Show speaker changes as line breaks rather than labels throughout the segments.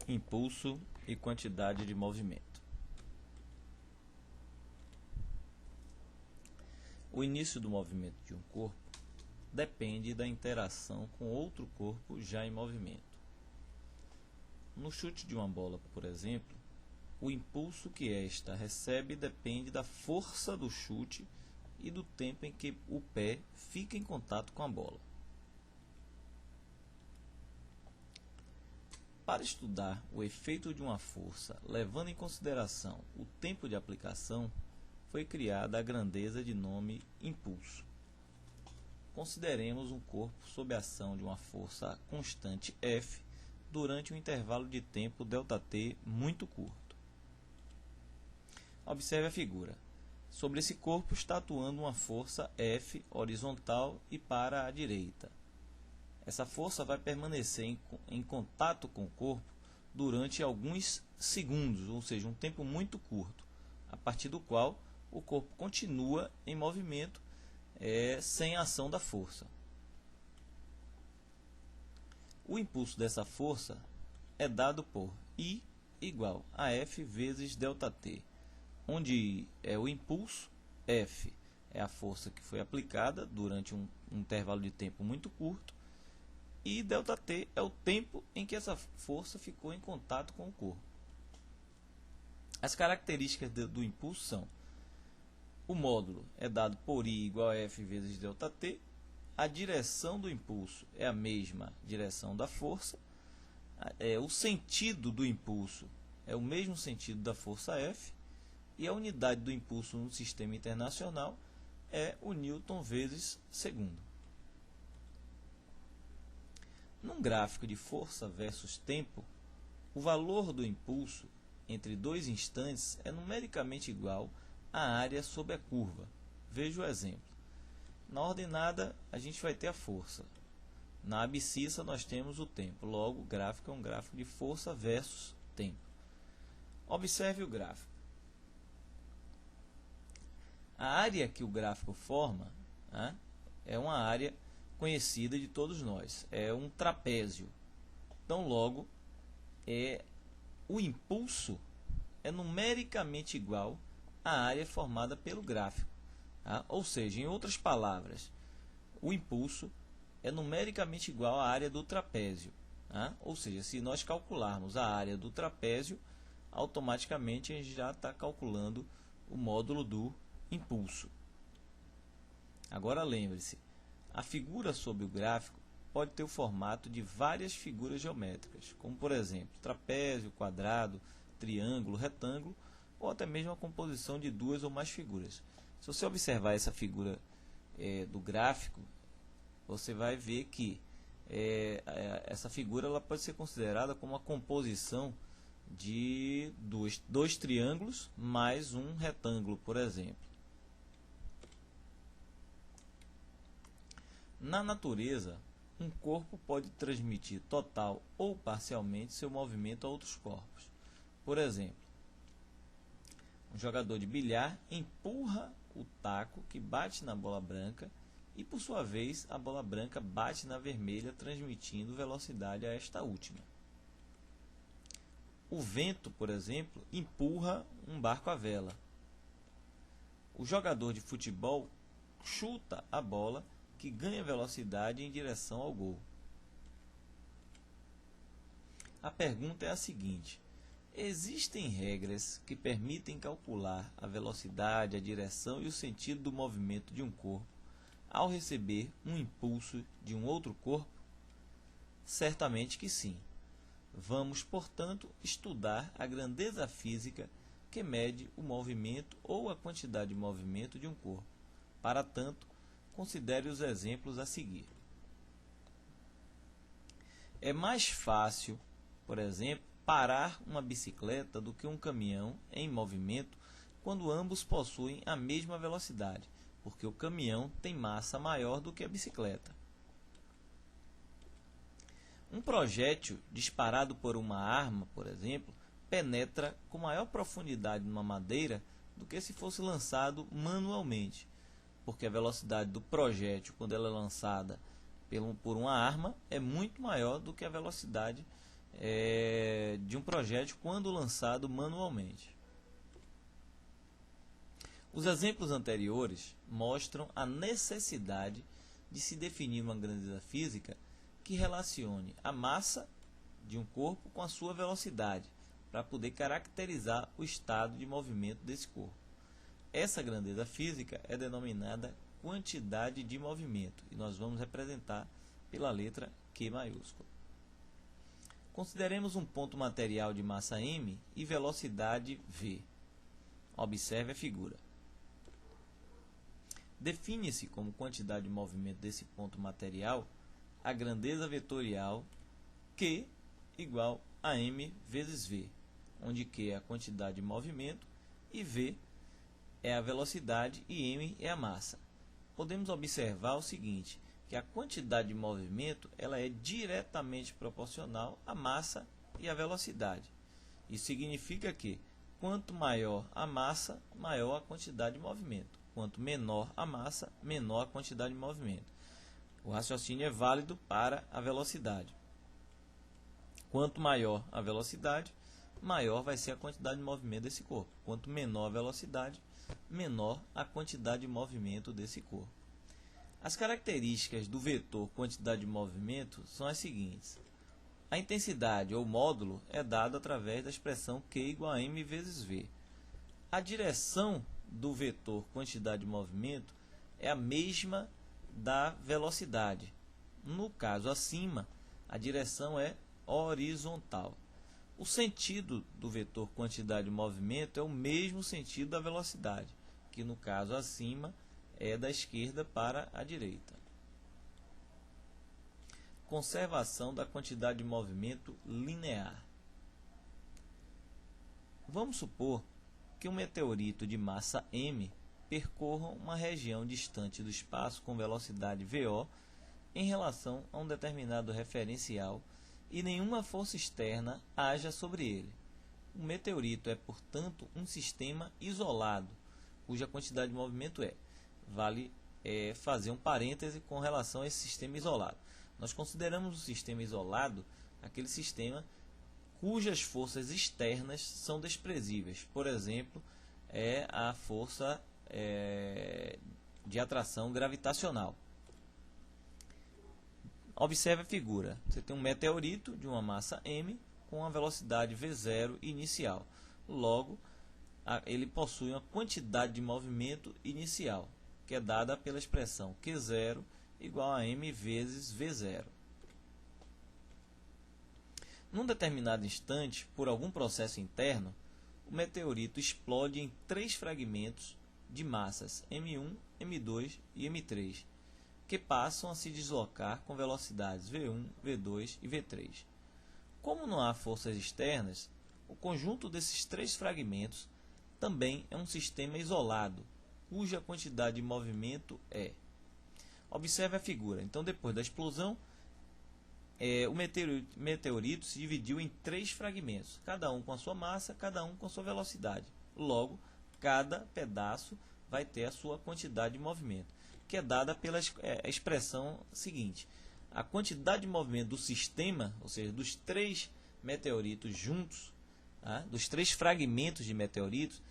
impulso e quantidade de movimento. O início do movimento de um corpo depende da interação com outro corpo já em movimento. No chute de uma bola, por exemplo, o impulso que esta recebe depende da força do chute e do tempo em que o pé fica em contato com a bola. Para estudar o efeito de uma força, levando em consideração o tempo de aplicação, foi criada a grandeza de nome impulso. Consideremos um corpo sob a ação de uma força constante F durante um intervalo de tempo ΔT muito curto. Observe a figura. Sobre esse corpo está atuando uma força F horizontal e para a direita. Essa força vai permanecer em contato com o corpo durante alguns segundos, ou seja, um tempo muito curto, a partir do qual o corpo continua em movimento sem a ação da força. O impulso dessa força é dado por I igual a F vezes ΔT, onde I é o impulso, F é a força que foi aplicada durante um intervalo de tempo muito curto, e ΔT é o tempo em que essa força ficou em contato com o corpo. As características do impulso são: o módulo é dado por I igual a F vezes ΔT, a direção do impulso é a mesma direção da força, o sentido do impulso é o mesmo sentido da força F, e a unidade do impulso no sistema internacional é o Newton vezes segundo. Num gráfico de força versus tempo, o valor do impulso entre dois instantes é numericamente igual à área sobre a curva. Veja o exemplo. Na ordenada, a gente vai ter a força. Na abscissa, nós temos o tempo. Logo, o gráfico é um gráfico de força versus tempo. Observe o gráfico. A área que o gráfico forma é uma área conhecida de todos nós. É um trapézio. Então, logo, o impulso é numericamente igual à área formada pelo gráfico. Ou seja, em outras palavras, o impulso é numericamente igual à área do trapézio. Ou seja, se nós calcularmos a área do trapézio, automaticamente a gente já está calculando o módulo do impulso. Agora lembre-se, a figura sob o gráfico pode ter o formato de várias figuras geométricas, como por exemplo, trapézio, quadrado, triângulo, retângulo, ou até mesmo a composição de duas ou mais figuras. Se você observar essa figura do gráfico, você vai ver que essa figura ela pode ser considerada como uma composição de dois triângulos mais um retângulo, por exemplo. Na natureza, um corpo pode transmitir total ou parcialmente seu movimento a outros corpos. Por exemplo, um jogador de bilhar empurra o taco que bate na bola branca e, por sua vez, a bola branca bate na vermelha, transmitindo velocidade a esta última. O vento, por exemplo, empurra um barco à vela. O jogador de futebol chuta a bola que ganha velocidade em direção ao gol. A pergunta é a seguinte: existem regras que permitem calcular a velocidade, a direção e o sentido do movimento de um corpo ao receber um impulso de um outro corpo? Certamente que sim. Vamos, portanto, estudar a grandeza física que mede o movimento ou a quantidade de movimento de um corpo. Para tanto, considere os exemplos a seguir. É mais fácil, por exemplo, parar uma bicicleta do que um caminhão em movimento quando ambos possuem a mesma velocidade, porque o caminhão tem massa maior do que a bicicleta. Um projétil disparado por uma arma, por exemplo, penetra com maior profundidade numa madeira do que se fosse lançado manualmente, porque a velocidade do projétil, quando ela é lançada por uma arma, é muito maior do que a velocidade de um projétil quando lançado manualmente. Os exemplos anteriores mostram a necessidade de se definir uma grandeza física que relacione a massa de um corpo com a sua velocidade, para poder caracterizar o estado de movimento desse corpo. Essa grandeza física é denominada quantidade de movimento e nós vamos representar pela letra Q maiúscula. Consideremos um ponto material de massa m e velocidade v. Observe a figura. Define-se como quantidade de movimento desse ponto material a grandeza vetorial Q igual a m vezes v, onde Q é a quantidade de movimento e v é a velocidade e m é a massa. Podemos observar o seguinte, que a quantidade de movimento ela é diretamente proporcional à massa e à velocidade. Isso significa que quanto maior a massa, maior a quantidade de movimento. Quanto menor a massa, menor a quantidade de movimento. O raciocínio é válido para a velocidade. Quanto maior a velocidade, maior vai ser a quantidade de movimento desse corpo. Quanto menor a velocidade, menor a quantidade de movimento desse corpo. As características do vetor quantidade de movimento são as seguintes. A intensidade ou módulo é dado através da expressão Q igual a m vezes v. A direção do vetor quantidade de movimento é a mesma da velocidade. No caso acima, a direção é horizontal. O sentido do vetor quantidade de movimento é o mesmo sentido da velocidade, que no caso acima é da esquerda para a direita. Conservação da quantidade de movimento linear. Vamos supor que um meteorito de massa m percorra uma região distante do espaço com velocidade VO em relação a um determinado referencial e nenhuma força externa haja sobre ele. O meteorito é, portanto, um sistema isolado, cuja quantidade de movimento vale fazer um parêntese com relação a esse sistema isolado. Nós consideramos o sistema isolado aquele sistema cujas forças externas são desprezíveis. Por exemplo, a força de atração gravitacional. Observe a figura. Você tem um meteorito de uma massa m com uma velocidade v0 inicial. Logo, ele possui uma quantidade de movimento inicial, que é dada pela expressão Q0 igual a m vezes v0. Num determinado instante, por algum processo interno, o meteorito explode em 3 fragmentos de massas m1, m2 e m3, que passam a se deslocar com velocidades v1, v2 e v3. Como não há forças externas, o conjunto desses 3 fragmentos também é um sistema isolado, cuja quantidade de movimento é. Observe a figura. Então, depois da explosão, o meteorito se dividiu em 3 fragmentos, cada um com a sua massa, cada um com a sua velocidade. Logo, cada pedaço vai ter a sua quantidade de movimento, que é dada pela expressão seguinte. A quantidade de movimento do sistema, ou seja, dos 3 meteoritos juntos, dos 3 fragmentos de meteoritos,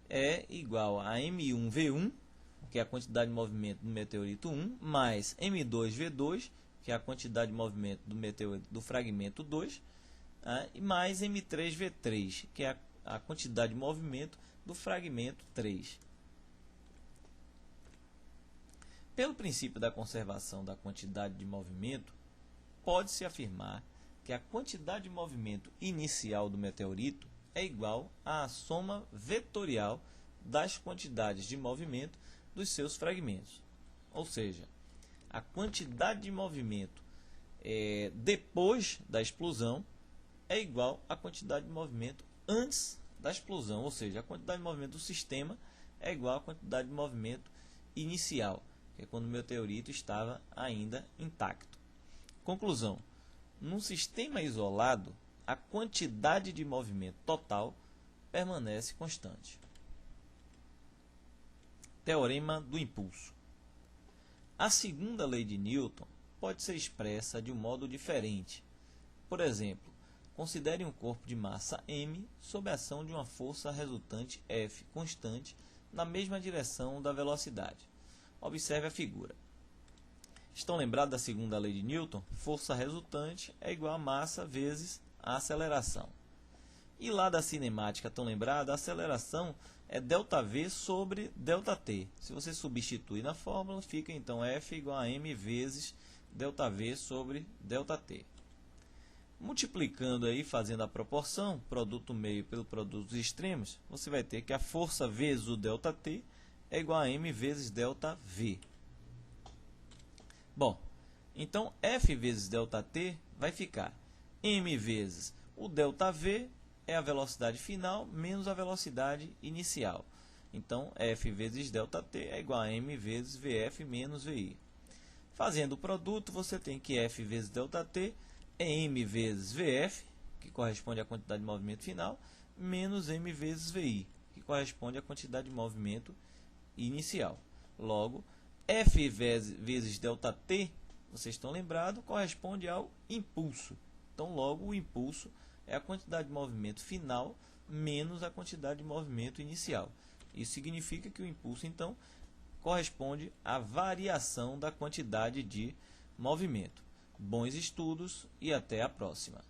é igual a m1v1, que é a quantidade de movimento do meteorito 1, mais m2v2, que é a quantidade de movimento do fragmento 2, e mais m3v3, que é a quantidade de movimento do fragmento 3. Pelo princípio da conservação da quantidade de movimento, pode-se afirmar que a quantidade de movimento inicial do meteorito é igual à soma vetorial das quantidades de movimento dos seus fragmentos. Ou seja, a quantidade de movimento depois da explosão é igual à quantidade de movimento antes da explosão. Ou seja, a quantidade de movimento do sistema é igual à quantidade de movimento inicial, que é quando o meteorito estava ainda intacto. Conclusão: num sistema isolado, a quantidade de movimento total permanece constante. Teorema do impulso. A segunda lei de Newton pode ser expressa de um modo diferente. Por exemplo, Considere um corpo de massa m sob a ação de uma força resultante F constante na mesma direção da velocidade. Observe a figura. Estão lembrados da segunda lei de Newton? Força resultante é igual a massa vezes a aceleração. E lá da cinemática, estão lembrados? A aceleração é ΔV sobre ΔT. Se você substituir na fórmula, fica então F igual a m vezes ΔV sobre ΔT. Multiplicando aí, fazendo a proporção, produto meio pelo produto dos extremos, você vai ter que a força vezes o ΔT é igual a m vezes ΔV. Bom, então F vezes ΔT vai ficar m vezes o ΔV é a velocidade final menos a velocidade inicial. Então, F vezes ΔT é igual a m vezes VF menos VI. Fazendo o produto, você tem que F vezes ΔT é m vezes VF, que corresponde à quantidade de movimento final, menos m vezes VI, que corresponde à quantidade de movimento inicial. Logo, F vezes ΔT, vocês estão lembrados, corresponde ao impulso. Então, logo, o impulso é a quantidade de movimento final menos a quantidade de movimento inicial. Isso significa que o impulso, então, corresponde à variação da quantidade de movimento. Bons estudos e até a próxima.